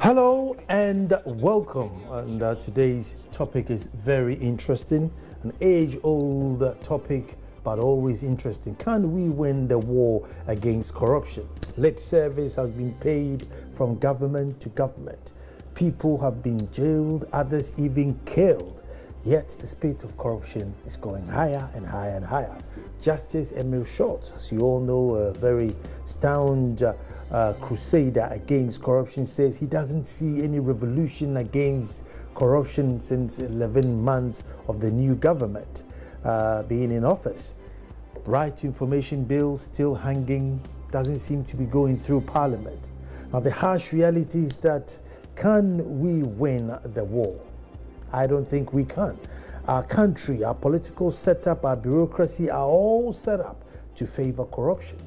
Hello and welcome. And today's topic is very interesting, an age-old topic, but always interesting. Can we win the war against corruption? Lip service has been paid from government to government. People have been jailed, others even killed. Yet the spate of corruption is going higher and higher and higher. Justice Emil Short, as you all know, a very staunch crusader against corruption, says he doesn't see any revolution against corruption since 11 months of the new government being in office. Right to information bill still hanging, doesn't seem to be going through parliament. Now the harsh reality is that, can we win the war? I don't think we can. Our country, our political setup, our bureaucracy are all set up to favor corruption.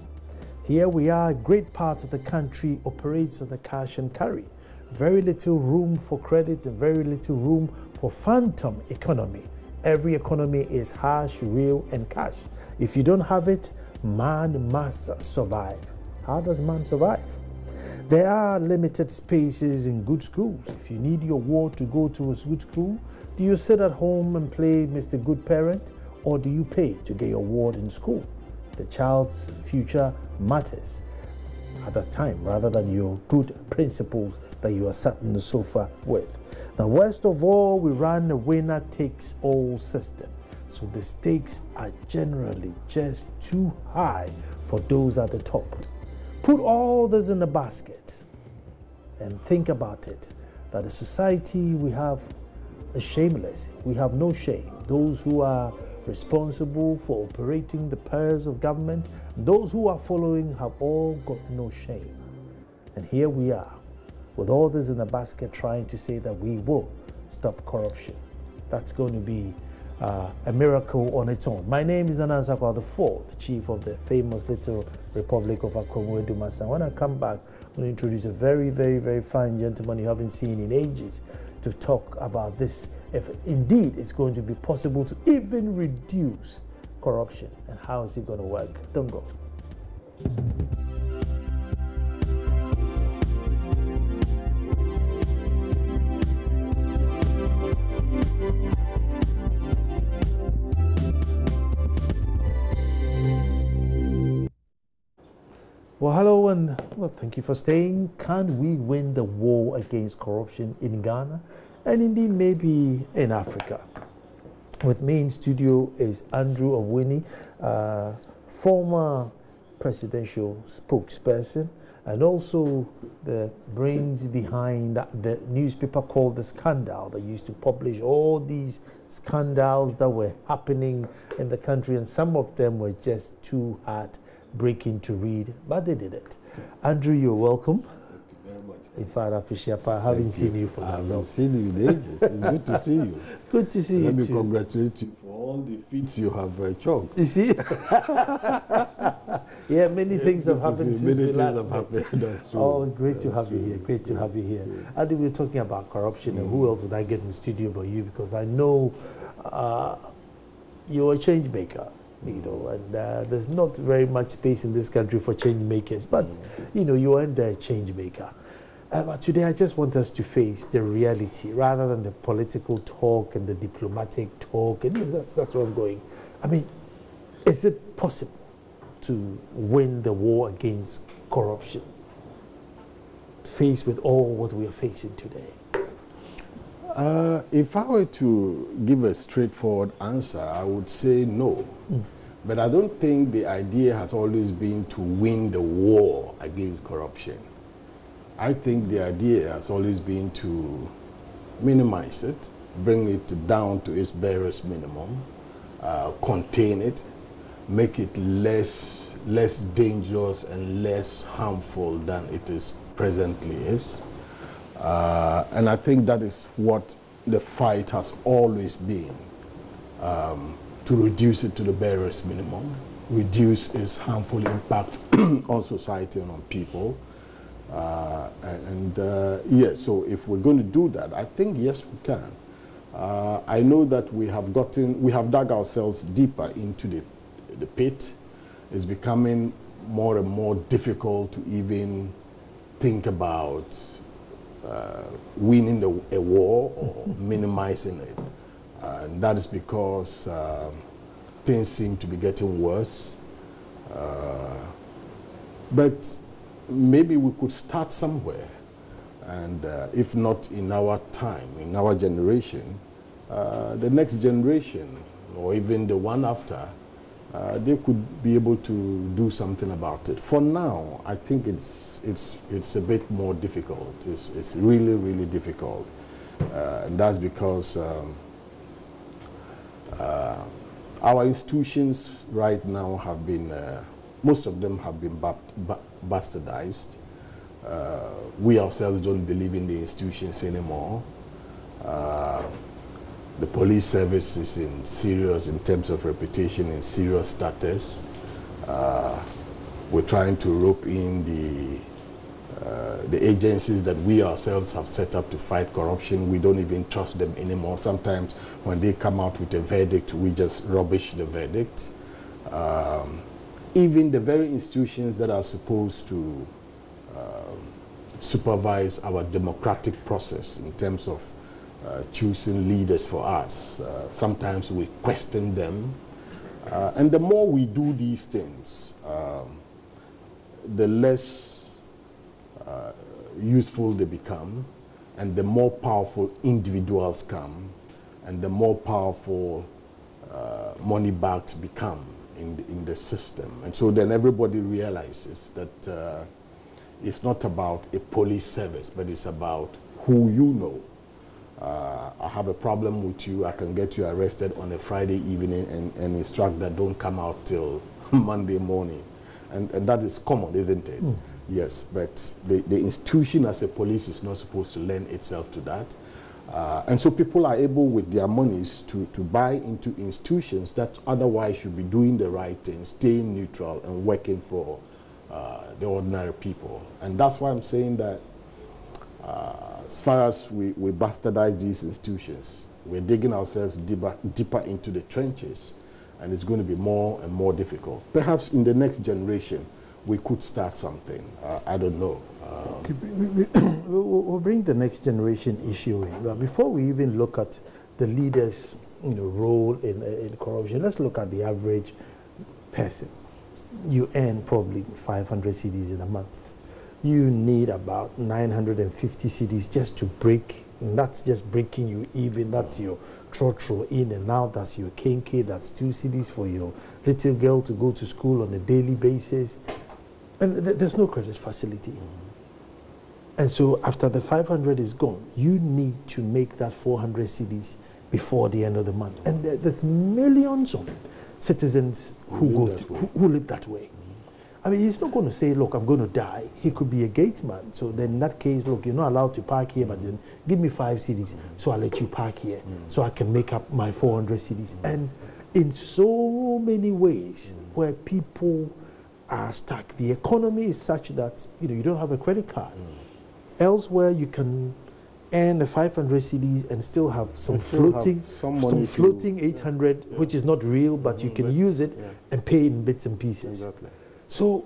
Here we are, a great part of the country operates on the cash and carry. Very little room for credit and very little room for phantom economy. Every economy is harsh, real, and cash. If you don't have it, man must survive. How does man survive? There are limited spaces in good schools. If you need your ward to go to a good school, do you sit at home and play Mr. Good Parent, or do you pay to get your ward in school? The child's future matters at that time, rather than your good principles that you are sat on the sofa with. Now, worst of all, we run a winner-takes-all system. So the stakes are generally just too high for those at the top. Put all this in a basket and think about it, that the society we have is shameless. We have no shame. Those who are responsible for operating the purse of government, those who are following have all got no shame. And here we are, with all this in a basket, trying to say that we will stop corruption. That's going to be a miracle on its own. My name is Nana Nsakwa, the fourth chief of the famous little Republic of Akromu Edumasa. When I come back, I'm going to introduce a very, very, very fine gentleman you haven't seen in ages to talk about this, if indeed it's going to be possible to even reduce corruption, and how is it going to work. Don't go. Well, hello and thank you for staying. Can we win the war against corruption in Ghana and indeed maybe in Africa? With me in studio is Andrew Owini, former presidential spokesperson and also the brains behind the newspaper called The Scandal that used to publish all these scandals that were happening in the country, and some of them were just too heartbreaking to read, but they did it. Andrew, you're welcome. Thank you very much. In fact, I haven't seen you for that long. I haven't seen you in ages. It's good to see you. Good to see you. Let me too. Congratulate you for all the feats you have chalked. You see? Yeah, many things have happened since we last met. That's true. Oh, great That's to have true. you here. Great to have you here. Yeah. And we were talking about corruption, and who else would I get in the studio but you? Because I know you're a change maker. You know, and there's not very much space in this country for change makers, but you know, you are the change maker. But today I just want us to face the reality rather than the political talk and the diplomatic talk, and you know, that's where I'm going. I mean, is it possible to win the war against corruption, faced with all what we are facing today? If I were to give a straightforward answer, I would say no. But I don't think the idea has always been to win the war against corruption. I think the idea has always been to minimize it, bring it down to its barest minimum, contain it, make it less dangerous and less harmful than it is presently is. And I think that is what the fight has always been, to reduce it to the barest minimum, reduce its harmful impact on society and on people. Yes, so if we're going to do that, I think yes, we can. I know that we have dug ourselves deeper into the pit. It's becoming more and more difficult to even think about winning a war or minimizing it. And that is because things seem to be getting worse. But maybe we could start somewhere. And if not in our time, in our generation, the next generation, or even the one after, they could be able to do something about it. For now, I think it's a bit more difficult. It's really, really difficult. And that's because our institutions right now have been, most of them have been bastardized. We ourselves don't believe in the institutions anymore. The police service is in terms of reputation, in serious status. We're trying to rope in the agencies that we ourselves have set up to fight corruption. We don't even trust them anymore. Sometimes when they come out with a verdict, we just rubbish the verdict. Even the very institutions that are supposed to supervise our democratic process in terms of choosing leaders for us. Sometimes we question them. And the more we do these things, the less useful they become, and the more powerful individuals come, and the more powerful money bags become in the system. And so then everybody realizes that it's not about a police service, but it's about who you know. I have a problem with you, I can get you arrested on a Friday evening and instruct that don't come out till Monday morning. And that is common, isn't it? Mm. Yes, but the institution as a police is not supposed to lend itself to that. And so people are able with their monies to buy into institutions that otherwise should be doing the right thing, staying neutral and working for the ordinary people. And that's why I'm saying that as far as we bastardize these institutions, we're digging ourselves deeper into the trenches, and it's going to be more and more difficult. Perhaps in the next generation, we could start something. I don't know. We'll bring the next generation issue in. But before we even look at the leaders' role in corruption, let's look at the average person. You earn probably 500 cedis in a month. You need about 950 cedis just to break, and that's just breaking you even. That's your trotro in and out, that's your kenke, that's 2 cedis for your little girl to go to school on a daily basis. And there's no credit facility. And so after the 500 is gone, you need to make that 400 cedis before the end of the month. And there's millions of citizens who live that way. I mean, he's not going to say, look, I'm going to die. He could be a gate man. So then in that case, look, you're not allowed to park here, but then give me 5 cedis, so I'll let you park here, so I can make up my 400 cedis. And in so many ways where people are stuck, the economy is such that, you don't have a credit card. Elsewhere, you can earn the 500 cedis and still have some floating 800, which is not real, but you can use it and pay in bits and pieces. Exactly. So,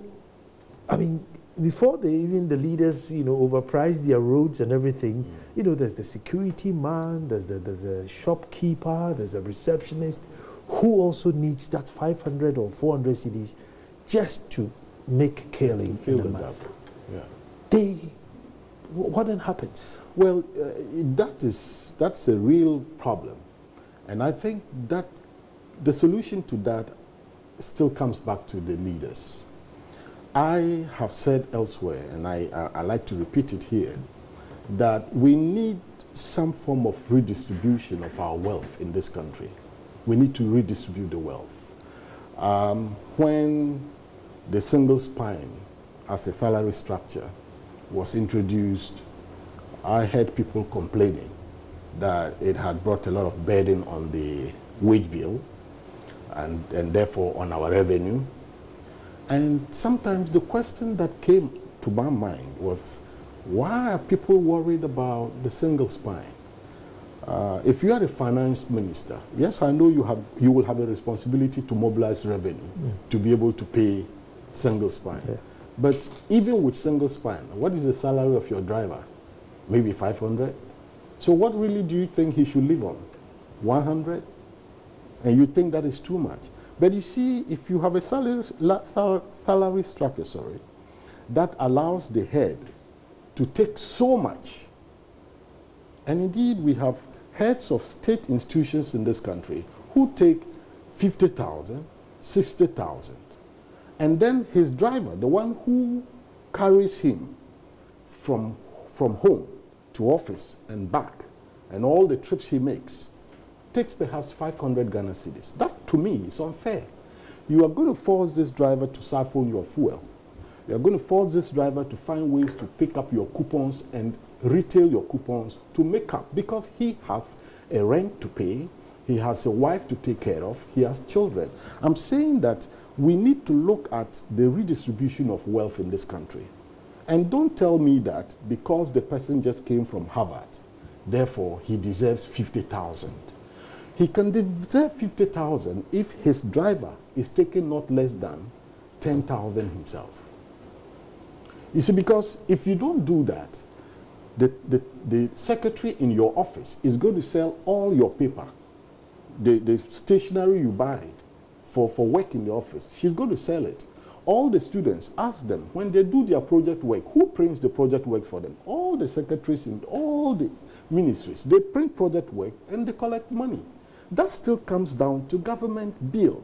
I mean, before the leaders, overprice their roads and everything, there's the security man, there's a shopkeeper, there's a receptionist who also needs that 500 or 400 cedis just to make killing in a month. What then happens? Well, that's a real problem. And I think that the solution to that still comes back to the leaders. I have said elsewhere, and I like to repeat it here, that we need some form of redistribution of our wealth in this country. We need to redistribute the wealth. When the single spine as a salary structure was introduced, I heard people complaining that it had brought a lot of burden on the wage bill and therefore on our revenue. And sometimes the question that came to my mind was, why are people worried about the single spine? If you are a finance minister, yes, I know you will have a responsibility to mobilize revenue to be able to pay single spine. Yeah. But even with single spine, what is the salary of your driver? maybe 500. So what really do you think he should live on? 100? And you think that is too much. But you see, if you have a salary structure, that allows the head to take so much, and indeed we have heads of state institutions in this country who take 50,000, 60,000, and then his driver, the one who carries him from home to office and back, and all the trips he makes, takes perhaps 500 Ghana cedis. That, to me, is unfair. You are going to force this driver to siphon your fuel. You are going to force this driver to find ways to pick up your coupons and retail your coupons to make up, because he has a rent to pay, he has a wife to take care of, he has children. I'm saying that we need to look at the redistribution of wealth in this country. And don't tell me that because the person just came from Harvard, therefore he deserves 50,000. He can deserve 50,000 if his driver is taking not less than 10,000 himself. You see, because if you don't do that, the secretary in your office is going to sell all your paper, the stationery you buy for work in the office. She's going to sell it. All the students, ask them, when they do their project work, who prints the project work for them? All the secretaries in all the ministries, they print project work and they collect money. That still comes down to government bill.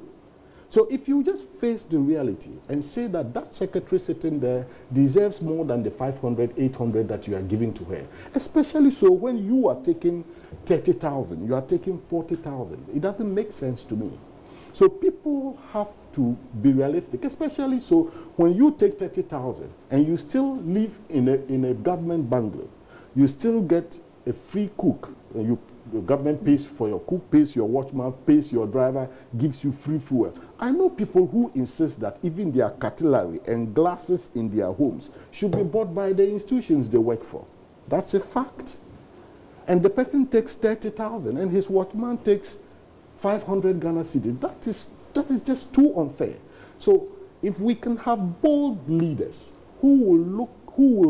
So if you just face the reality and say that that secretary sitting there deserves more than the 500, 800 that you are giving to her, especially so when you are taking 30,000, you are taking 40,000, it doesn't make sense to me. So people have to be realistic, especially so when you take 30,000 and you still live in a government bungalow, you still get a free cook. The government pays for your cook, pays your watchman, pays your driver, gives you free fuel. I know people who insist that even their cutlery and glasses in their homes should be bought by the institutions they work for. That's a fact. And the person takes 30,000 and his watchman takes 500 Ghana cedis. That is just too unfair. So if we can have bold leaders who will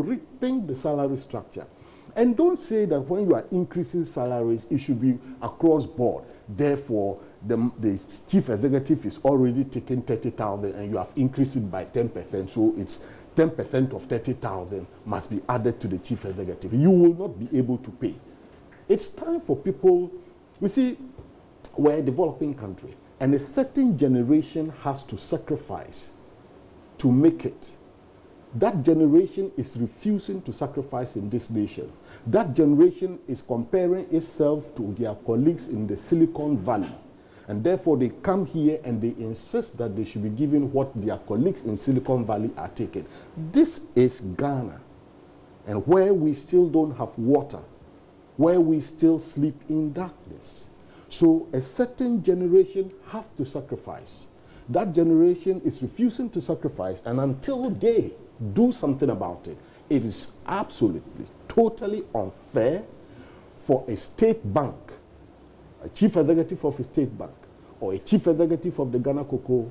rethink the salary structure, and don't say that when you are increasing salaries, it should be across board. Therefore, the chief executive is already taking 30,000 and you have increased it by 10%. So it's 10% of 30,000 must be added to the chief executive. You will not be able to pay. It's time for people, you see, we're a developing country and a certain generation has to sacrifice to make it. That generation is refusing to sacrifice in this nation. That generation is comparing itself to their colleagues in the Silicon Valley. And therefore they come here and they insist that they should be given what their colleagues in Silicon Valley are taking. This is Ghana. And where we still don't have water, where we still sleep in darkness. So a certain generation has to sacrifice. That generation is refusing to sacrifice, and until they do something about it, it is absolutely, totally unfair for a state bank, a chief executive of a state bank, or a chief executive of the Ghana Cocoa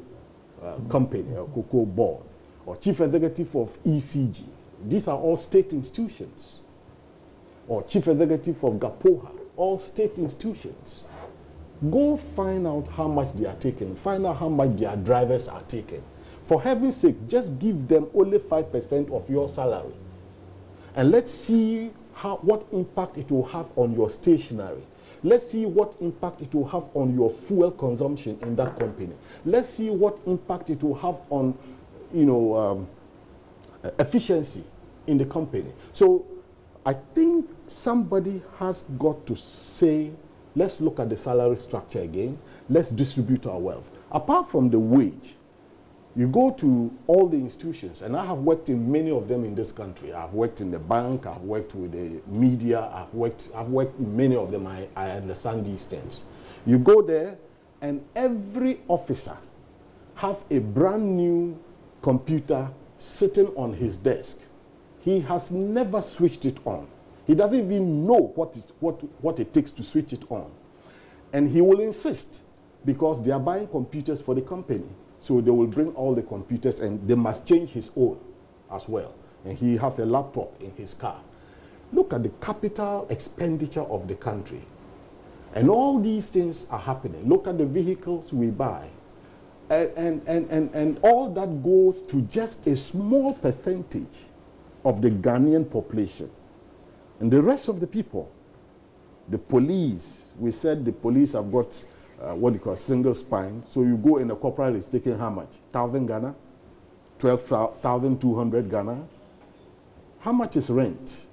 Company, or Cocoa Board, or chief executive of ECG. These are all state institutions. Or chief executive of GAPOHA, all state institutions. Go find out how much they are taking. Find out how much their drivers are taking. For heaven's sake, just give them only 5% of your salary. And let's see what impact it will have on your stationery. Let's see what impact it will have on your fuel consumption in that company. Let's see what impact it will have on, efficiency in the company. So I think somebody has got to say, let's look at the salary structure again. Let's distribute our wealth. Apart from the wage, you go to all the institutions, and I have worked in many of them in this country. I've worked in the bank, I've worked with the media, I've worked in many of them. I understand these things. You go there, and every officer has a brand new computer sitting on his desk. He has never switched it on. He doesn't even know what it takes to switch it on. And he will insist, because they are buying computers for the company. So they will bring all the computers and they must change his own as well. And he has a laptop in his car. Look at the capital expenditure of the country. And all these things are happening. Look at the vehicles we buy. And all that goes to just a small percentage of the Ghanaian population. And the rest of the people, the police, we said the police have got what you call single spine. So you go in a corporal, it's taking how much? 1,000 Ghana? 12,200 Ghana? How much is rent?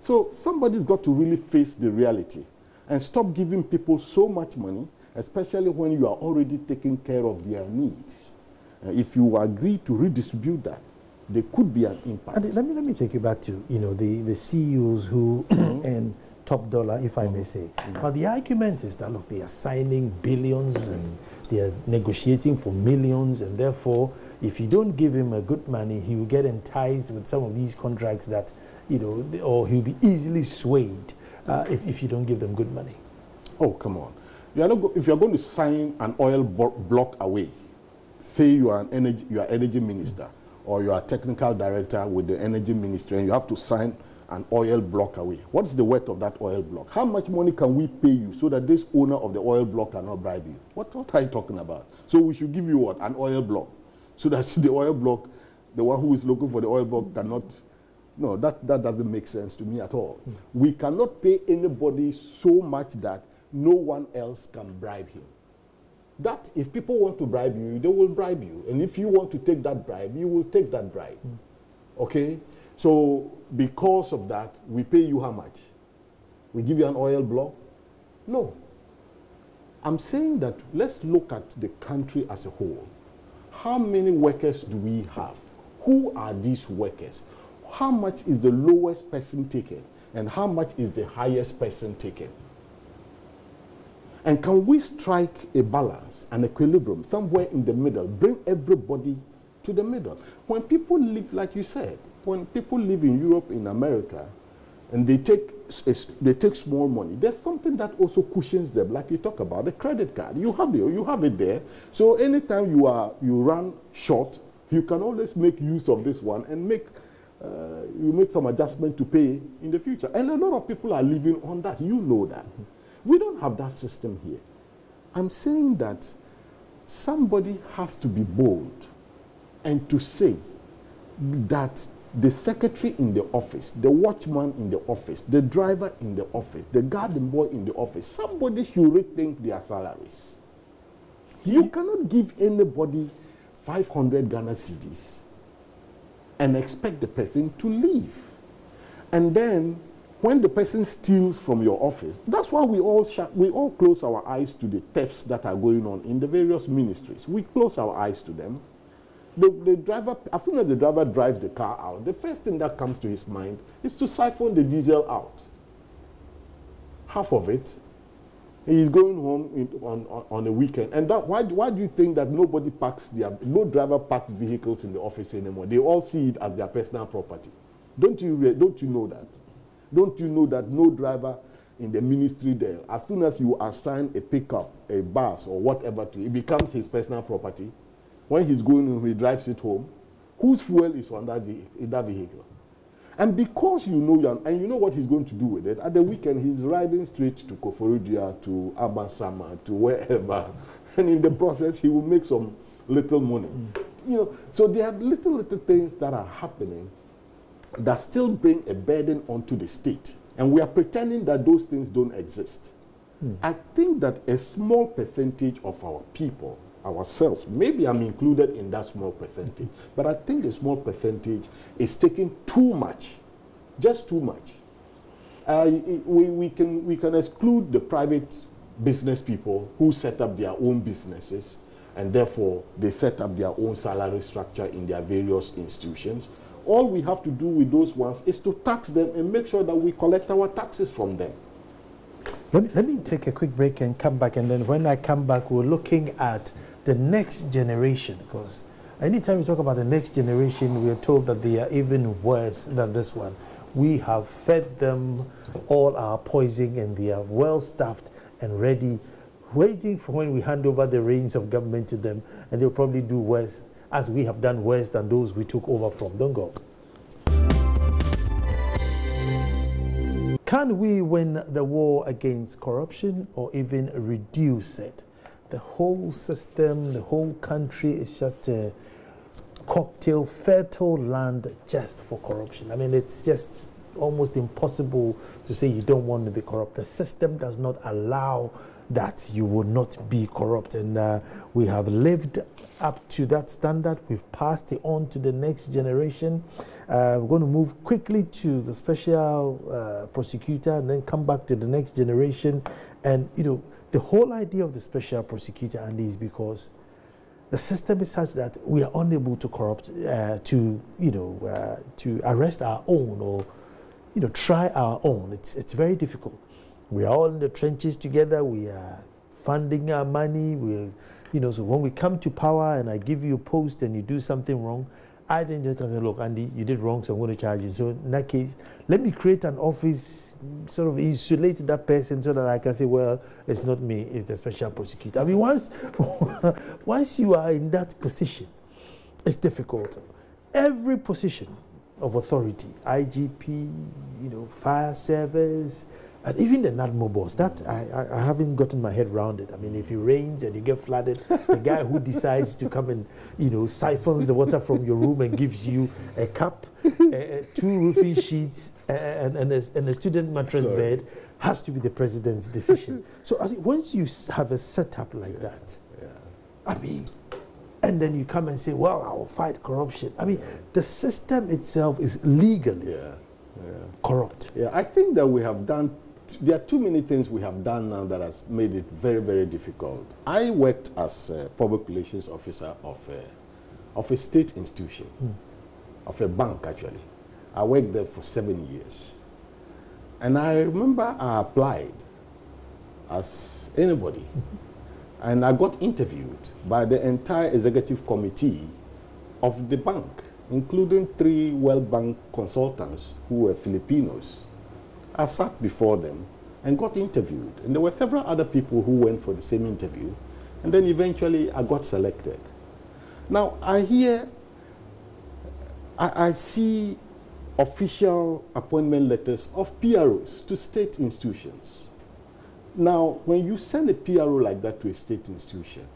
So somebody's got to really face the reality and stop giving people so much money, especially when you are already taking care of their needs. If you agree to redistribute that, there could be an impact. And let me take you back to the CEOs who earn top dollar, if I may say. But the argument is that look, they are signing billions and they are negotiating for millions, and therefore, if you don't give him a good money, he will get enticed with some of these contracts that or he'll be easily swayed if you don't give them good money. Oh, come on. If you're going to sign an oil block away, say you are energy minister or you are technical director with the energy ministry and you have to sign an oil block away. What's the worth of that oil block? How much money can we pay you so that this owner of the oil block cannot bribe you? What are you talking about? So we should give you what? An oil block. So that the oil block, the one who is looking for the oil block cannot. No, that doesn't make sense to me at all. We cannot pay anybody so much that no one else can bribe him. That if people want to bribe you, they will bribe you. And if you want to take that bribe, you will take that bribe. Okay? So because of that, we pay you how much? We give you an oil block? No. I'm saying that let's look at the country as a whole. How many workers do we have? Who are these workers? How much is the lowest person taken? And how much is the highest person taken? And can we strike a balance, an equilibrium, somewhere in the middle, bring everybody to the middle? When people live, like you said, when people live in Europe, in America, and they take small money, there's something that also cushions them, like you talk about, the credit card. You have it there. So anytime you run short, you can always make use of this one and make some adjustment to pay in the future. And a lot of people are living on that. You know that. We don't have that system here. I'm saying that somebody has to be bold and to say that the secretary in the office, the watchman in the office, the driver in the office, the garden boy in the office, somebody should rethink their salaries. You cannot give anybody 500 Ghana cedis and expect the person to leave. And then when the person steals from your office, that's why we all close our eyes to the thefts that are going on in the various ministries. We close our eyes to them. The driver, as soon as the driver drives the car out, the first thing that comes to his mind is to siphon the diesel out. Half of it, he's going home on a weekend. And why do you think that no driver parks vehicles in the office anymore? They all see it as their personal property. Don't you know that? Don't you know that no driver in the ministry there, as soon as you assign a pickup, a bus, or whatever to it, becomes his personal property? When he's going home, he drives it home. Whose fuel is on that vehicle? And because you know, and you know what he's going to do with it, at the weekend he's riding straight to Koforidua, to Abasama, to wherever, and in the process he will make some little money. So there are little things that are happening that still bring a burden onto the state, and we are pretending that those things don't exist. I think that a small percentage of our people, ourselves, maybe I'm included in that small percentage, but I think a small percentage is taking too much, just too much. We can exclude the private business people who set up their own businesses, and therefore they set up their own salary structure in their various institutions. All we have to do with those ones is to tax them and make sure that we collect our taxes from them. Let me take a quick break and come back, and then when I come back, we're looking at the next generation, because anytime we talk about the next generation, we are told that they are even worse than this one. We have fed them all our poison, and they are well staffed and ready, waiting for when we hand over the reins of government to them, and they'll probably do worse, as we have done worse than those we took over from. Don't go. Can we win the war against corruption or even reduce it? The whole system, the whole country is just a cocktail, fertile land just for corruption. I mean, it's just almost impossible to say you don't want to be corrupt. The system does not allow that you will not be corrupt. And we have lived up to that standard. We've passed it on to the next generation. We're going to move quickly to the special prosecutor and then come back to the next generation. And, you know, the whole idea of the special prosecutor, Andy, is because the system is such that we are unable to to arrest our own or, you know, try our own. It's very difficult. We are all in the trenches together. We are funding our money. So when we come to power and I give you a post and you do something wrong, I then just can say, look, Andy, you did wrong, so I'm going to charge you. So in that case, let me create an office, sort of isolate that person so that I can say, well, it's not me, it's the special prosecutor. I mean, once you are in that position, it's difficult. Every position of authority, IGP, fire service, and even the NADMO boss, that I haven't gotten my head around it. I mean, if it rains and you get flooded, the guy who decides to come and, siphons the water from your room and gives you a cup, 2 roofing sheets, and a student mattress bed has to be the president's decision. So I think once you have a setup like that, I mean, and then you come and say, well, I will fight corruption. I mean, the system itself is legally corrupt. Yeah, I think that we have done. There are too many things we have done now that has made it very, very difficult. I worked as a public relations officer of a state institution, of a bank actually. I worked there for 7 years. And I remember I applied as anybody. And I got interviewed by the entire executive committee of the bank, including 3 World Bank consultants who were Filipinos. I sat before them and got interviewed. And there were several other people who went for the same interview. And then eventually I got selected. Now I see official appointment letters of PROs to state institutions. Now, when you send a PRO like that to a state institution,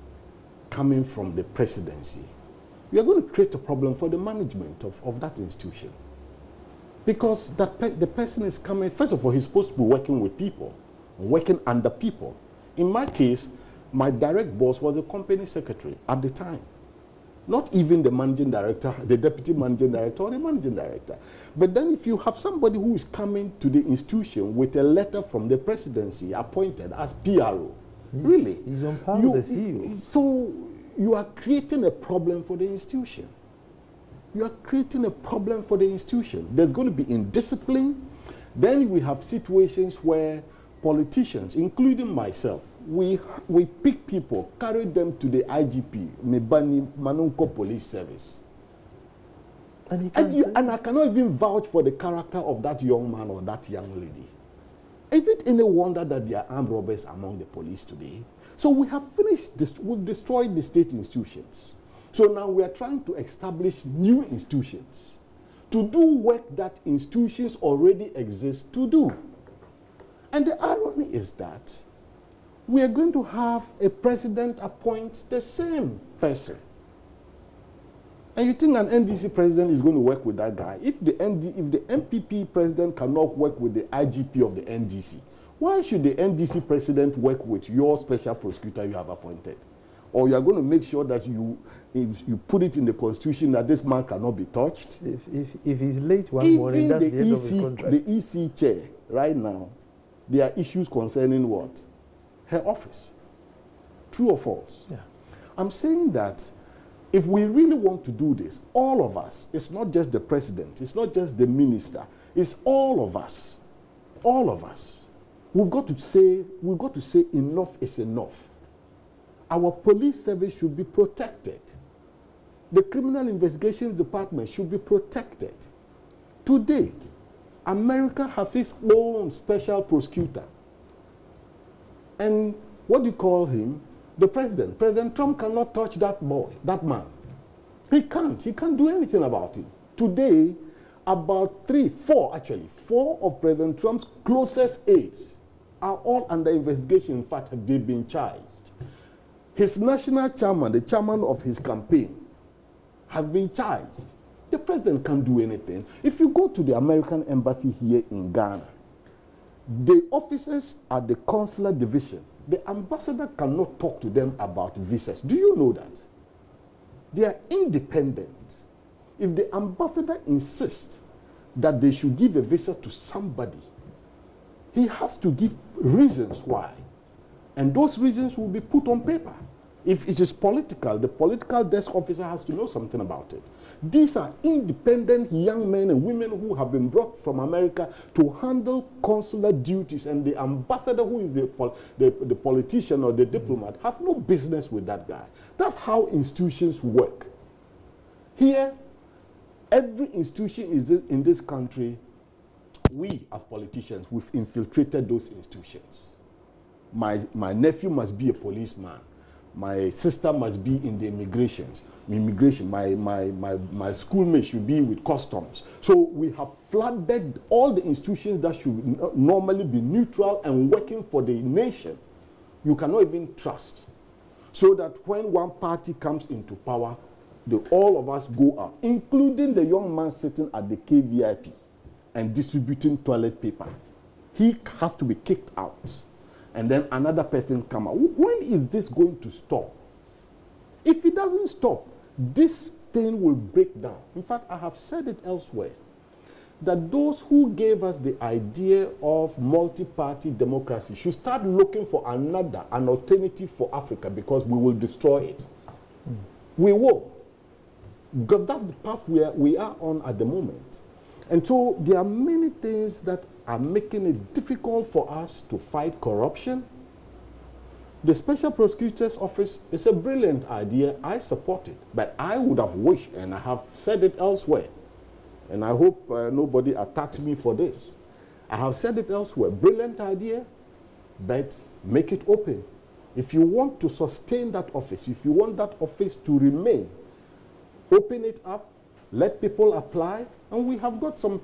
coming from the presidency, you are going to create a problem for the management of that institution. Because the person is coming, first of all, he's supposed to be working with people, working under people. In my case, my direct boss was a company secretary at the time. Not even the managing director, the deputy managing director, or the managing director. But then if you have somebody who is coming to the institution with a letter from the presidency appointed as PRO, really? He's on par with the CEO. So you are creating a problem for the institution. You are creating a problem for the institution. There's going to be indiscipline. Then we have situations where politicians, including myself, we pick people, carry them to the IGP, Mebani Manunko Police Service. And I cannot even vouch for the character of that young man or that young lady. Is it any wonder that there are armed robbers among the police today? So we have finished this, we've destroyed the state institutions. So now we are trying to establish new institutions to do work that institutions already exist to do. And the irony is that we are going to have a president appoint the same person. And you think an NDC president is going to work with that guy? If the MPP president cannot work with the IGP of the NDC, why should the NDC president work with your special prosecutor you have appointed? Or you are going to make sure that you put it in the constitution that this man cannot be touched? If he's late one morning, that's the end of his contract. The EC chair, right now, there are issues concerning what? Her office. True or false? Yeah. I'm saying that if we really want to do this, all of us, it's not just the president, it's not just the minister, it's all of us. All of us. We've got to say enough is enough. Our police service should be protected. The criminal investigations department should be protected. Today, America has its own special prosecutor. And what do you call him? The president. President Trump cannot touch that boy, that man. He can't do anything about it. Today, about four of President Trump's closest aides are all under investigation. In fact, have they been charged? His national chairman, the chairman of his campaign, has been charged. The president can't do anything. If you go to the American embassy here in Ghana, the officers at the consular division, the ambassador cannot talk to them about visas. Do you know that? They are independent. If the ambassador insists that they should give a visa to somebody, he has to give reasons why. And those reasons will be put on paper. If it is political, the political desk officer has to know something about it. These are independent young men and women who have been brought from America to handle consular duties, and the ambassador, who is the politician or the diplomat, has no business with that guy. That's how institutions work. Here, every institution is in this country, we as politicians, we've infiltrated those institutions. My nephew must be a policeman. My sister must be in the immigration. My schoolmate should be with customs. So we have flooded all the institutions that should normally be neutral and working for the nation. You cannot even trust. So that when one party comes into power, all of us go out, including the young man sitting at the KVIP and distributing toilet paper. He has to be kicked out. And then another person come out. When is this going to stop? If it doesn't stop, this thing will break down. In fact, I have said it elsewhere, that those who gave us the idea of multi-party democracy should start looking for an alternative for Africa, because we will destroy it. We will. Because that's the path we are on at the moment. And so there are many things that are making it difficult for us to fight corruption. The Special Prosecutor's Office is a brilliant idea. I support it. But I would have wished, and I have said it elsewhere, and I hope nobody attacks me for this. I have said it elsewhere. Brilliant idea, but make it open. If you want to sustain that office, if you want that office to remain, open it up, let people apply, and we have got some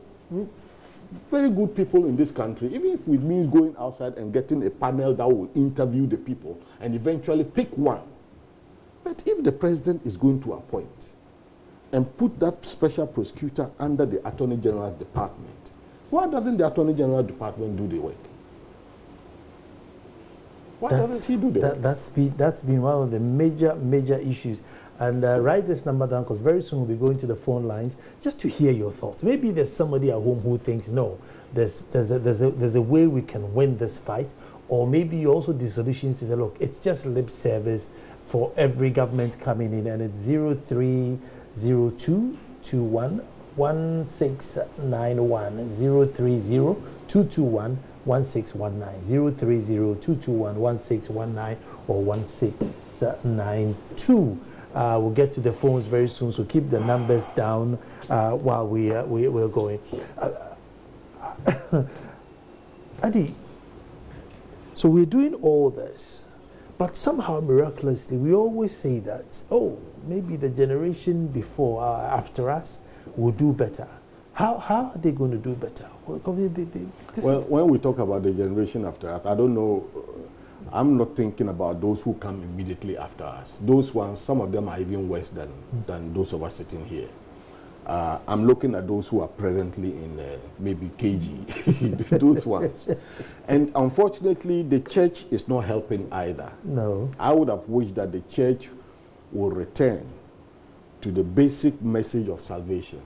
very good people in this country, even if it means going outside and getting a panel that will interview the people and eventually pick one. But if the president is going to appoint and put that special prosecutor under the Attorney General's department, why doesn't the Attorney General department do the work? Why doesn't he do the work? That's been one of the major issues. And write this number down, because very soon we'll be going to the phone lines just to hear your thoughts. Maybe there's somebody at home who thinks, no, there's a way we can win this fight. Or maybe also the solutions to say, look, it's just lip service for every government coming in, and it's 030221 1691 030221 1619 030221 1619 or 1692. We'll get to the phones very soon, so keep the numbers down while we're going. Adi, so we're doing all this, but somehow miraculously we always say that, oh, maybe the generation before, after us, will do better. How are they going to do better? Well, when we talk about the generation after us, I don't know. I'm not thinking about those who come immediately after us. Those ones, some of them are even worse than those of us sitting here. I'm looking at those who are presently in maybe KG, those ones. And unfortunately, the church is not helping either. No. I would have wished that the church will return to the basic message of salvation,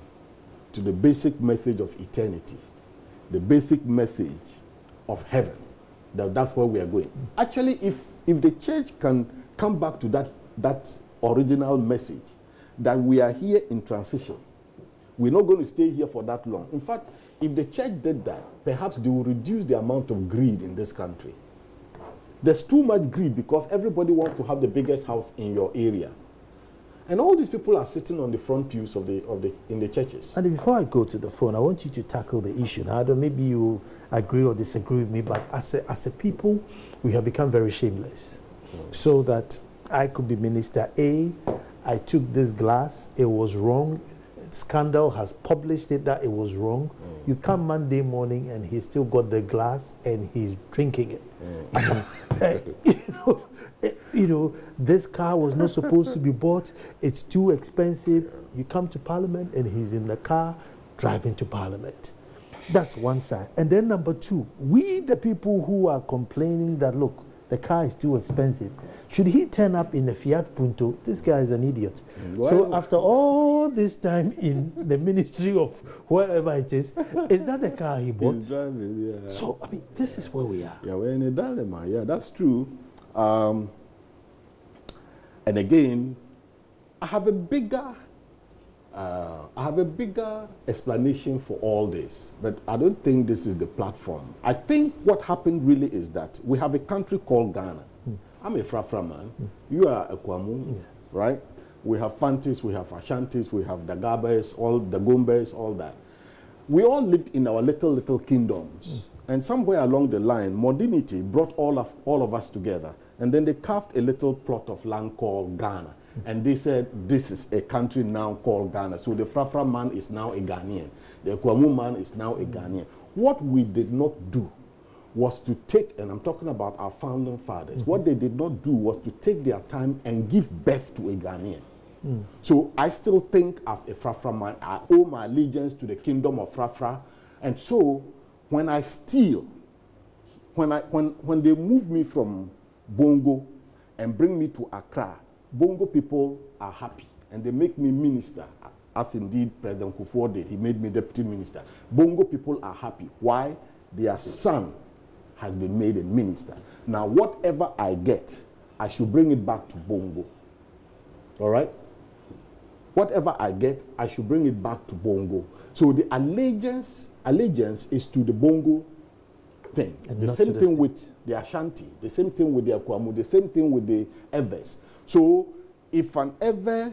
to the basic message of eternity, the basic message of heaven. That's where we are going. Actually, if the church can come back to that original message, that we are here in transition, we're not going to stay here for that long. In fact, if the church did that, perhaps they will reduce the amount of greed in this country. There's too much greed because everybody wants to have the biggest house in your area. And all these people are sitting on the front pews in the churches. And before I go to the phone, I want you to tackle the issue. Now, I don't, maybe you agree or disagree with me, but as a people, we have become very shameless. So that I could be Minister A, I took this glass, it was wrong, Scandal has published it that it was wrong. You come Monday morning and he's still got the glass and he's drinking it. You know, this car was not supposed to be bought. It's too expensive. You come to Parliament and he's in the car driving to Parliament. That's one side. And then number two, we the people who are complaining that, look, the car is too expensive. Should he turn up in a Fiat Punto? This guy is an idiot. Well, so after all this time in the ministry of wherever it is that the car he bought? He's driving, yeah. So, I mean, this is where we are. Yeah, we're in a dilemma. Yeah, that's true. And again, I have a bigger explanation for all this, but I don't think this is the platform. I think what happened really is that we have a country called Ghana. I'm a Frafra man. You are a Kwamu, right? We have Fantis, we have Ashantis, we have Dagabes, all the Gombes, all that. We all lived in our little kingdoms. And somewhere along the line, modernity brought all of us together. And then they carved a little plot of land called Ghana. And they said, this is a country now called Ghana. So the Frafra man is now a Ghanaian. The Kwamu man is now a Ghanaian. What we did not do was to take, and I'm talking about our founding fathers, what they did not do was to take their time and give birth to a Ghanaian. So I still think as a Frafra man, I owe my allegiance to the kingdom of Frafra. And so when I steal, when they move me from Bongo and bring me to Accra, Bongo people are happy and they make me minister, as indeed President Kufuor did. He made me deputy minister. Bongo people are happy. Why? Their son has been made a minister. Now, whatever I get, I should bring it back to Bongo. All right? Whatever I get, I should bring it back to Bongo. So the allegiance is to the Bongo thing. And the same thing with the Ashanti, the same thing with the Akwamu, the same thing with the Evers. So if an Ever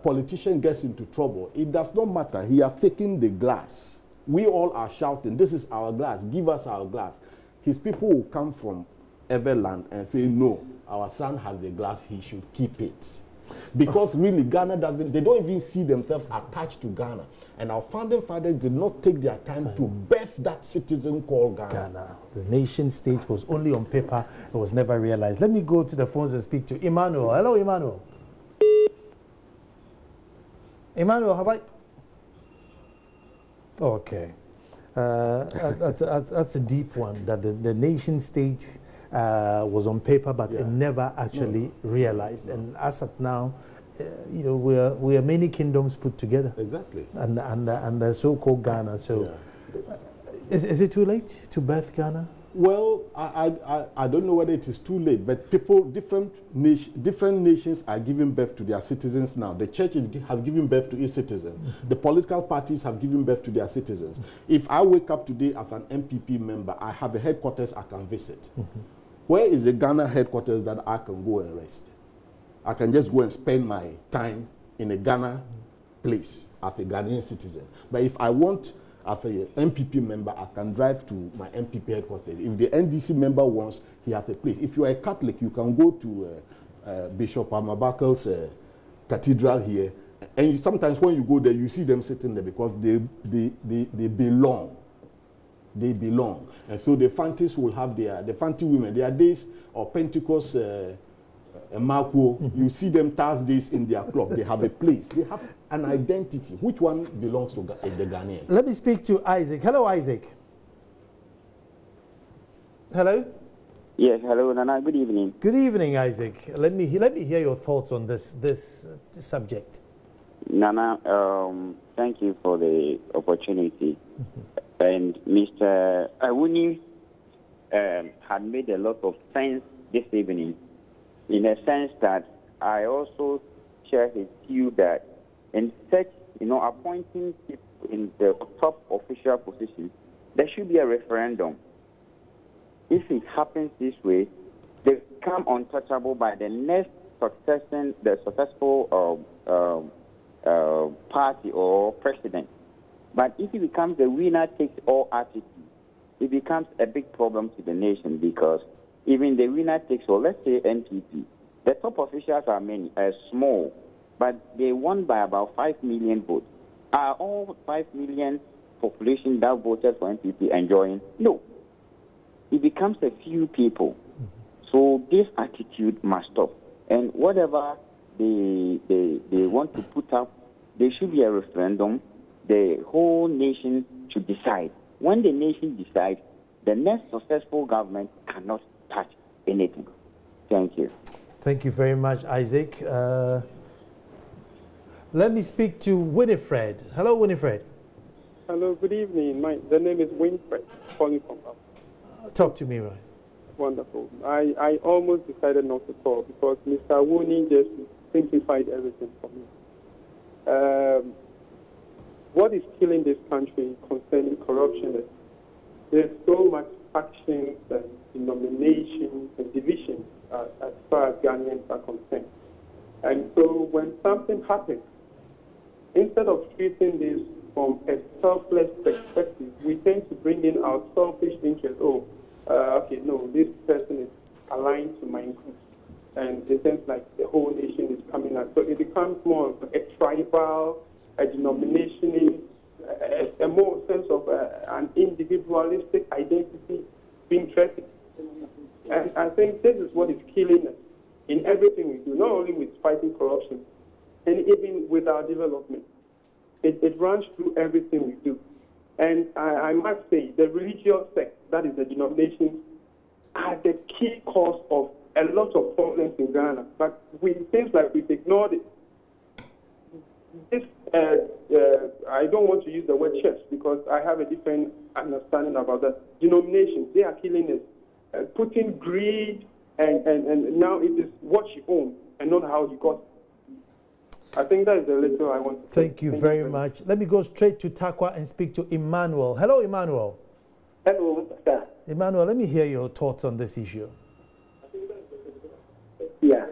politician gets into trouble, it does not matter. He has taken the glass. We all are shouting, this is our glass, give us our glass. His people will come from Everland and say, no, our son has the glass, he should keep it. Because really, Ghana they don't even see themselves attached to Ghana. And our founding fathers did not take their time to birth that citizen called Ghana. The nation state was only on paper, it was never realized. Let me go to the phones and speak to Emmanuel. Hello, Emmanuel. Emmanuel, how about you? Okay. That's a deep one, that the nation state was on paper, but it never actually realized. And as of now, you know, we are many kingdoms put together. Exactly. And the so-called Ghana. So, is it too late to birth Ghana? Well, I don't know whether it is too late, but people, different nations are giving birth to their citizens now. The church has given birth to its citizens. The political parties have given birth to their citizens. If I wake up today as an MPP member, I have a headquarters I can visit. Where is the Ghana headquarters that I can go and rest? I can just go and spend my time in a Ghana place as a Ghanaian citizen. But if I want, as an MPP member, I can drive to my MPP headquarters. If the NDC member wants, he has a place. If you are a Catholic, you can go to Bishop Amabakel's cathedral here. And sometimes when you go there, you see them sitting there because they belong. They belong. And so the Fantis will have the Fanti women, their days of Pentecost, Marco, you see them Thursdays in their club. They have a place. They have an identity. Which one belongs to the Ghanaian? Let me speak to Isaac. Hello, Isaac. Hello? Yes, hello, Nana. Good evening. Good evening, Isaac. Let me hear your thoughts on this subject. Nana, thank you for the opportunity. And Mr. Awuni had made a lot of sense this evening, in a sense that I also share his view that in such, appointing people in the top official positions, there should be a referendum. If it happens this way, they become untouchable by the next successful party or president. But if it becomes the winner-takes-all attitude, it becomes a big problem to the nation, because even the winner-takes-all, let's say NPP, the top officials are small, but they won by about 5 million votes. Are all 5 million population that voted for NPP enjoying? No. It becomes a few people. So this attitude must stop. And whatever they want to put up, there should be a referendum. The whole nation should decide. When the nation decides, the next successful government cannot touch anything. Thank you. Thank you very much, Isaac. Let me speak to Winifred. Hello, Winifred. Hello, good evening. The name is Winifred, calling from up. Talk to me, right? Wonderful. I almost decided not to call because Mr. Awuni just simplified everything for me. What is killing this country concerning corruption is there's so much factions and denominations and divisions as far as Ghanaians are concerned. And so when something happens, instead of treating this from a selfless perspective, we tend to bring in our selfish interests. Okay, no, this person is aligned to my group. And it seems like the whole nation is coming out. So it becomes more of a tribal, a denominationist, a more sense of an individualistic identity being threatened. And I think this is what is killing us in everything we do, not only with fighting corruption, and even with our development. It runs through everything we do. And I must say, the religious sect, that is the denominations, are the key cause of a lot of problems in Ghana. But it seems like we've ignored it. This, I don't want to use the word church because I have a different understanding about that. Denominations, they are killing us, putting greed, and now it is what you own and not how you got it. I think that is the little I want to say. Thank you very much. Let me go straight to Takwa and speak to Emmanuel. Hello, Emmanuel. Hello, sir. Emmanuel, let me hear your thoughts on this issue. Yeah.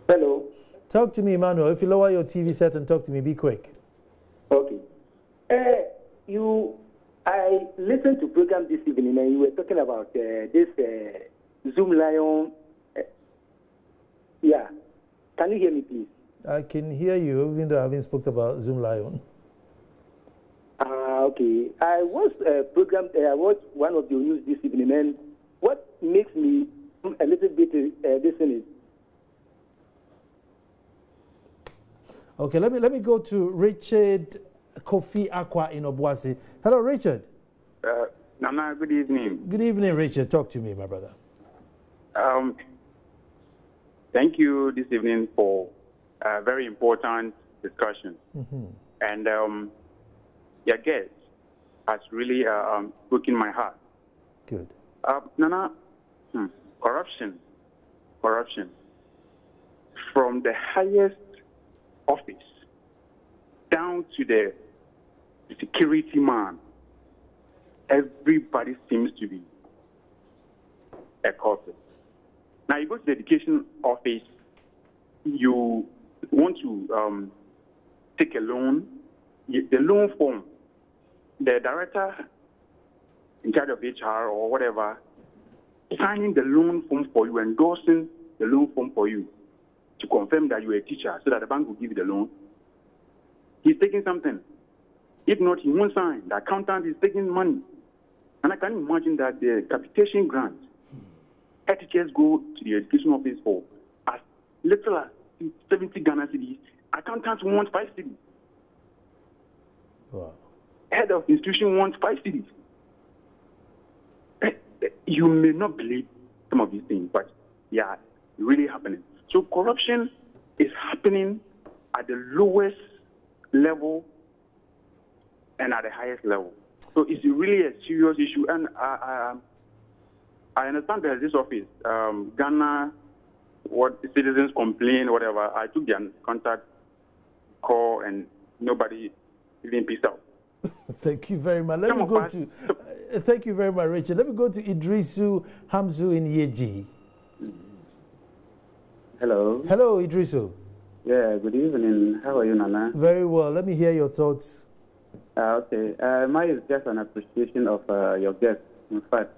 Hello. Talk to me, Emmanuel. If you lower your TV set and talk to me, be quick. Okay. I listened to program this evening and you were talking about this Zoom Lion. Yeah. Can you hear me, please? I can hear you, even though I haven't spoken about Zoom Lion. Okay. I watched one of your news this evening, and what makes me a little bit listening. Okay, let me go to Richard Kofi Aqua in Obuasi. Hello, Richard. Nana, good evening. Good evening, Richard. Talk to me, my brother. Thank you this evening for a very important discussion. And your guest has really broken my heart. Good. Nana, corruption. From the highest office down to the security man, everybody seems to be a culprit. Now you go to the education office, you want to take a loan, the loan form, the director in charge of HR or whatever, signing the loan form for you, endorsing the loan form for you to confirm that you're a teacher so that the bank will give you the loan. He's taking something. If not, he won't sign. The accountant is taking money. And I can imagine that the capitation grant, teachers go to the education office for as little as 70 Ghana cedis. Accountants want 5 cedis. Wow. Head of institution wants 5 cedis. You may not believe some of these things, but yeah, really happening. So corruption is happening at the lowest level and at the highest level. So it's really a serious issue. And I understand there's this office, Ghana, what citizens complain, whatever. I took their contact call and nobody even pissed out. Thank you very much. Let me go to. Thank you very much, Richard. Let me go to Idrisu Hamzu in Yeji. Hello. Hello, Idrisu. Yeah, good evening. How are you, Nana? Very well. Let me hear your thoughts. Okay. Mine is just an appreciation of your guest. In fact,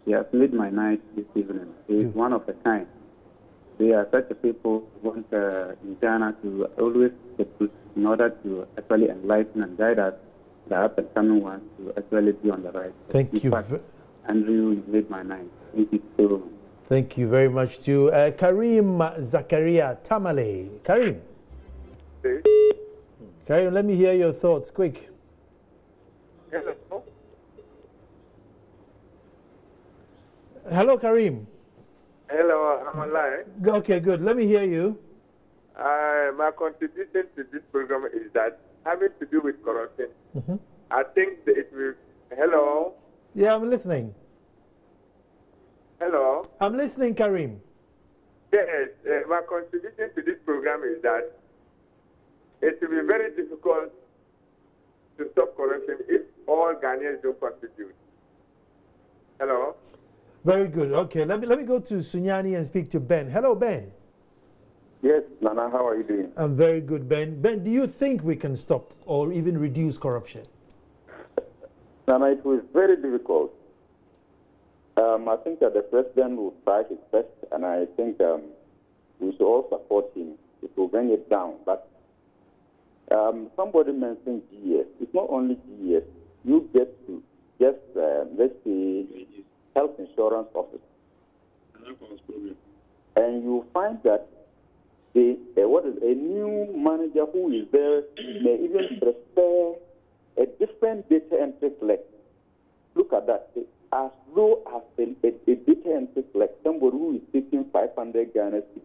he has made my night this evening. He's one of a kind. They are such a people who want in Ghana to always get truth in order to actually enlighten and guide us, the up and coming ones, to actually be on the right. Thank in you. Fact, Andrew, you made my night. Thank you so much. Thank you very much to Karim Zakaria Tamale. Karim. Hey. Karim, let me hear your thoughts, quick. Hello. Hello, Karim. Hello, I'm online. Okay, good. Let me hear you. My contribution to this program is that having to do with corruption. Mm-hmm. I think that it will. Hello. Yeah, I'm listening. Hello. I'm listening, Karim. Yes, my contribution to this program is that it will be very difficult to stop corruption if all Ghanaians don't contribute. Hello. Very good. Okay, let me go to Sunyani and speak to Ben. Hello, Ben. Yes, Nana, how are you doing? I'm very good, Ben. Ben, do you think we can stop or even reduce corruption? Nana, it was very difficult. I think that the president will try his best, and I think we should all support him. It will bring it down. But somebody mentioned GS. It's not only GS. You get to just, let's say, health insurance office. And you find that a new manager who is there may even prefer a different data entry clerk. Look at that. As low as a data entry clerk, somebody who is taking 500 Ghana cedis.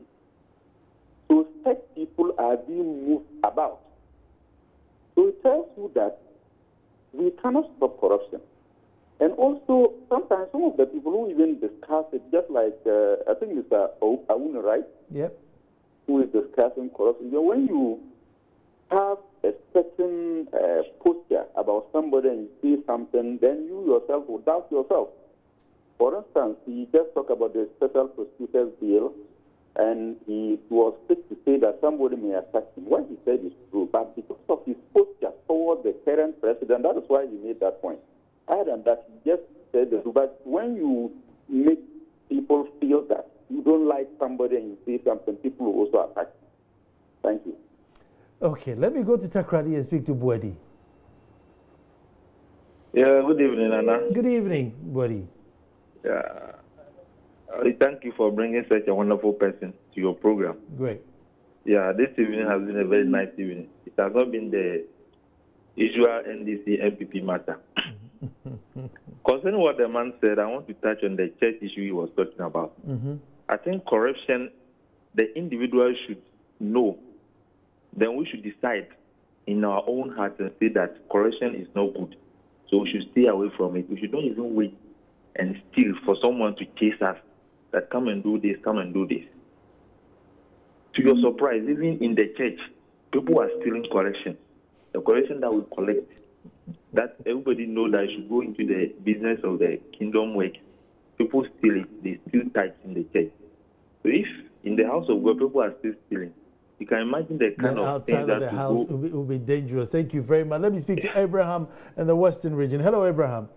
So such people are being moved about. So it tells you that we cannot stop corruption. And also, sometimes some of the people who even discuss it, just like, I think it's Awuna, right? Yep. Who is discussing corruption. When you have a certain posture about somebody and you say something, then you yourself will doubt yourself. For instance, he just talked about the special prosecutor's bill, and he was quick to say that somebody may attack him. What he said is true, but because of his posture towards the current president, that is why he made that point. Other than that, he just said the truth. But when you make people feel that you don't like somebody and you say something, people will also attack you. Thank you. Okay, let me go to Takrady and speak to Bwadi. Yeah, good evening, Anna. Good evening, Bwadi. Yeah. Thank you for bringing such a wonderful person to your program. Great. Yeah, this evening has been a very nice evening. It has not been the usual NDC MPP matter. Concerning what the man said, I want to touch on the church issue he was talking about. I think corruption, the individual should know. Then we should decide in our own hearts and say that corruption is not good. So we should stay away from it. We should not even wait and steal for someone to chase us that come and do this, come and do this. To your surprise, even in the church, people are stealing correction. The correction that we collect, that everybody know that you should go into the business of the kingdom work. People steal it. They steal tithes in the church. So if in the house of God people are still stealing, you can imagine the kind of things that outside of the house will be dangerous. Thank you very much. Let me speak to Abraham in the Western region. Hello, Abraham.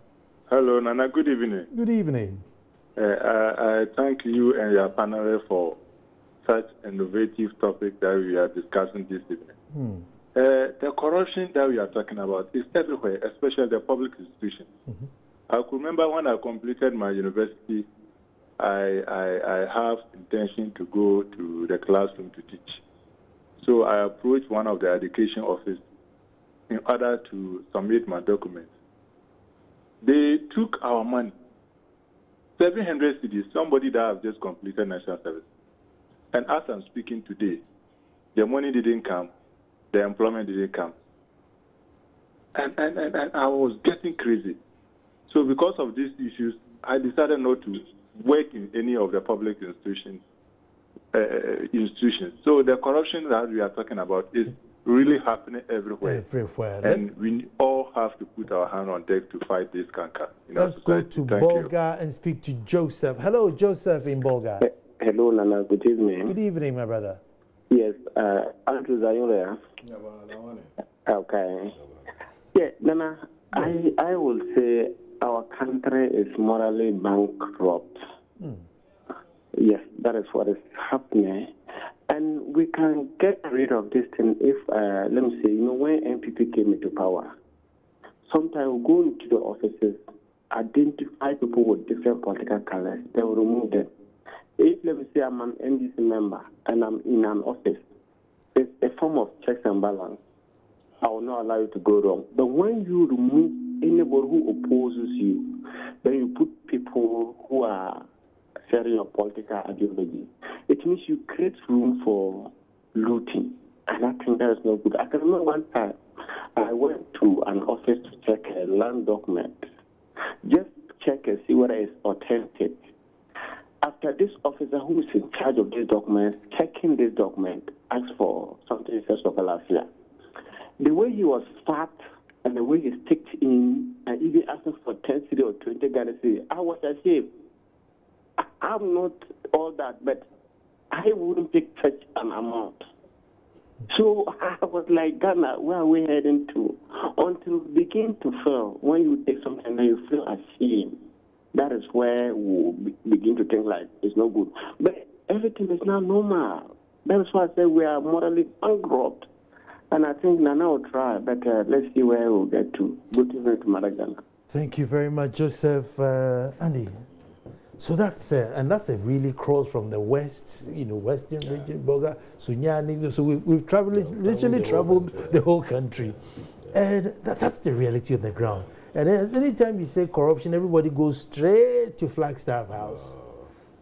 Hello, Nana. Good evening. Good evening. I thank you and your panel for such innovative topic that we are discussing this evening. The corruption that we are talking about is everywhere, especially the public institutions. I could remember when I completed my university, I have intention to go to the classroom to teach. So I approached one of the education office in order to submit my documents. They took our money, 700 cedis, somebody that have just completed national service. And as I'm speaking today, the money didn't come, the employment didn't come. And I was getting crazy. So because of these issues, I decided not to work in any of the public institutions. So the corruption that we are talking about is really happening everywhere. And we all have to put our hand on deck to fight this canker. Let's go to Bolga and speak to Joseph. Hello, Joseph in Bolga. Hello, Nana. Good evening. Good evening, my brother. Yes, Andrew Zayore. Okay. Yeah, Nana, I will say our country is morally bankrupt. Yes, that is what is happening. And we can get rid of this thing if, let me say, when NPP came into power, sometimes we go into the offices, identify people with different political colors, they will remove them. If, let me say, I'm an NDC member and I'm in an office, it's a form of checks and balance. I will not allow you to go wrong. But when you remove anybody who opposes you, then you put people who are sharing your political ideology. It means you create room for looting. And I think that is not good. I can remember one time I went to an office to check a land document. Just check and see whether it's authentic. After this officer who is in charge of this document, checking this document, asked for something in of last year. The way he was fat and the way he sticked in and even asking for 10 cedi or 20 Ghana cedi, I was ashamed. I'm not all that, but I wouldn't take such an amount. So I was like, Ghana, where are we heading to? Until we begin to feel, when you take something and you feel ashamed, that is where we begin to think like it's no good. But everything is now normal. That is why I say we are morally bankrupt. And I think Nana will try, but let's see where we'll get to. Good evening to Madagascar. Thank you very much, Joseph. Andy, so that's a really cross from the west, western region, Boga, Sunyani. So we've traveled, literally traveled the whole country. And that's the reality on the ground. And anytime you say corruption, everybody goes straight to Flagstaff House.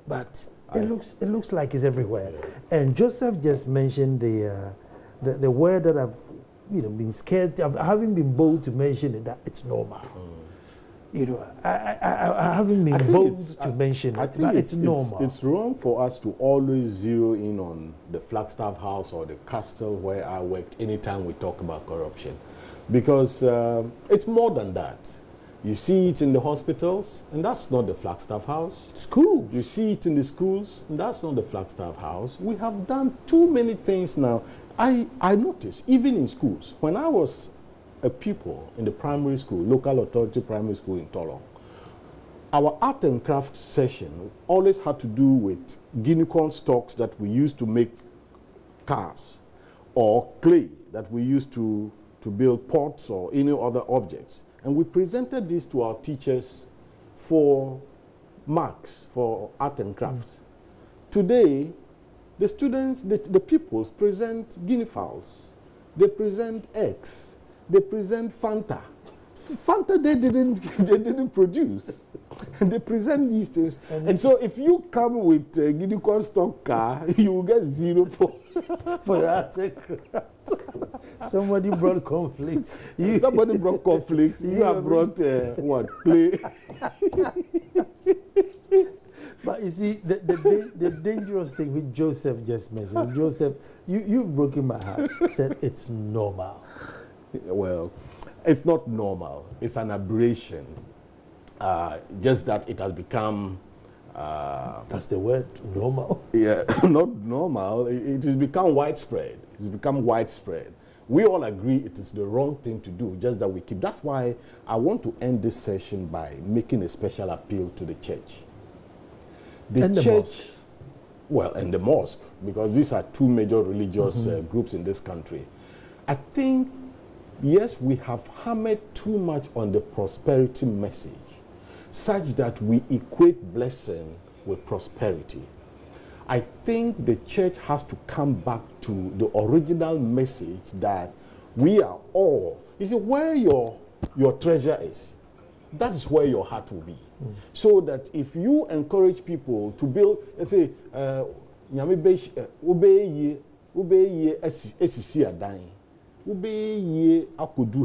But it looks like it's everywhere. And Joseph just mentioned the word that I've been scared of, having been bold to mention it, that it's normal. I haven't been bold to mention it, but it's normal. It's wrong for us to always zero in on the Flagstaff House or the castle where I worked anytime we talk about corruption. Because it's more than that. You see it in the hospitals, and that's not the Flagstaff House. Schools. You see it in the schools, and that's not the Flagstaff House. We have done too many things now. I noticed, even in schools, when I was a pupil in the primary school, local authority primary school in Tolong, our art and craft session always had to do with guinea corn stalks that we used to make cars, or clay that we used to build pots or any other objects. And we presented this to our teachers for marks for art and crafts. Today, the students, the pupils present guinea fowls. They present eggs. They present Fanta. Fanta they didn't produce. And they present these things. And so if you come with a guinea corn stock car, you will get 0 for that. Somebody brought conflicts. Somebody brought conflicts. You have brought what? Play. But you see, the dangerous thing which Joseph just mentioned, Joseph, you've broken my heart, said it's normal. Well, it's not normal. It's an aberration. Just that it has become... that's the word, normal? Yeah, not normal. It has become widespread. It's become widespread. We all agree it is the wrong thing to do, just that we keep... That's why I want to end this session by making a special appeal to the church. And the mosque. Well, and the mosque, because these are two major religious groups in this country. I think, yes, we have hammered too much on the prosperity message, such that we equate blessing with prosperity. I think the church has to come back to the original message that we are all, you see, where your treasure is, that is where your heart will be. So that if you encourage people to build, let's say,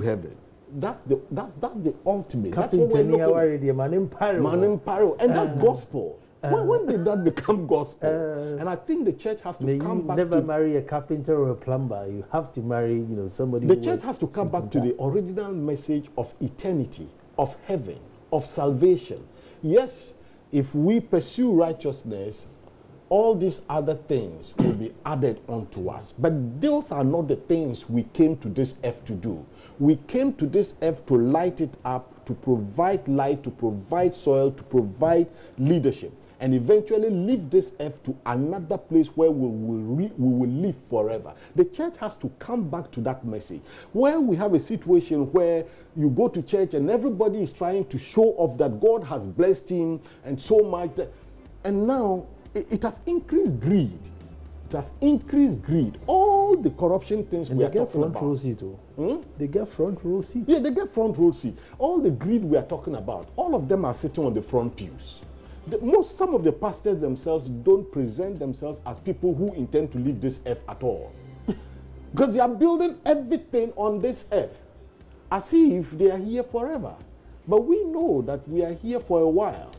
heaven. That's the ultimate. That's what we're looking for. And that's gospel. When did that become gospel? And I think the church has to come back to... never marry a carpenter or a plumber. You have to marry, somebody The church has to come back to the original message of eternity, of heaven, of salvation. Yes, if we pursue righteousness, all these other things will be added onto us. But those are not the things we came to this earth to do. We came to this earth to light it up, to provide light, to provide soil, to provide leadership. and eventually leave this earth to another place where we will live forever. The church has to come back to that message. Where we have a situation where you go to church and everybody is trying to show off that God has blessed him and so much, and now it has increased greed. It has increased greed. All the corruption things we are talking about. They get front row seat, too. They get front row seat. Yeah, they get front row seat. All the greed we are talking about, all of them are sitting on the front pews. Some of the pastors themselves don't present themselves as people who intend to leave this earth at all. Because they are building everything on this earth as if they are here forever. But we know that we are here for a while.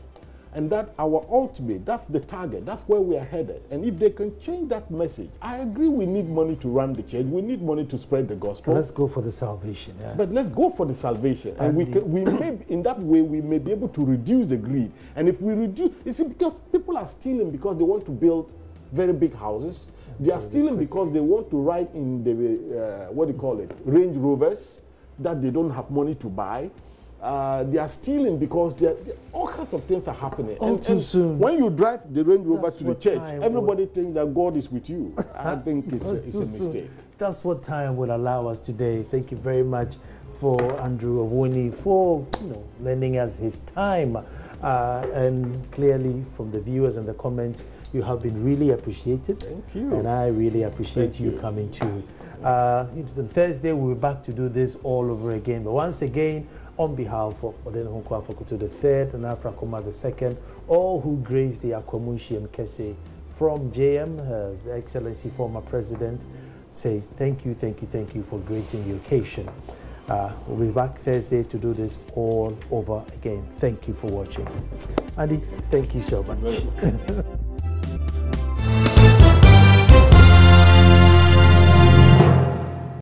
And that our ultimate, that's the target, that's where we are headed. And if they can change that message, I agree we need money to run the church, we need money to spread the gospel. Let's go for the salvation. Yeah. But let's go for the salvation. And we may, in that way, we may be able to reduce the greed. And if we reduce, you see, because people are stealing because they want to build very big houses. They are stealing because they want to ride in the, Range Rovers that they don't have money to buy. They are stealing because all kinds of things are happening. All too soon. When you drive the Range Rover to the church, everybody thinks that God is with you. I think it's a mistake. That's what time will allow us today. Thank you very much for Andrew Awuni for lending us his time. And clearly from the viewers and the comments, you have been really appreciated. Thank you. And I really appreciate you coming too. On Thursday, we'll be back to do this all over again. But once again, on behalf of Oden Honko Afokuto III and Afra Kuma II, all who grace the Akwamushi and Kese from JM, His Excellency former President, says thank you for gracing the occasion. We'll be back Thursday to do this all over again. Thank you for watching. Andy, thank you so much.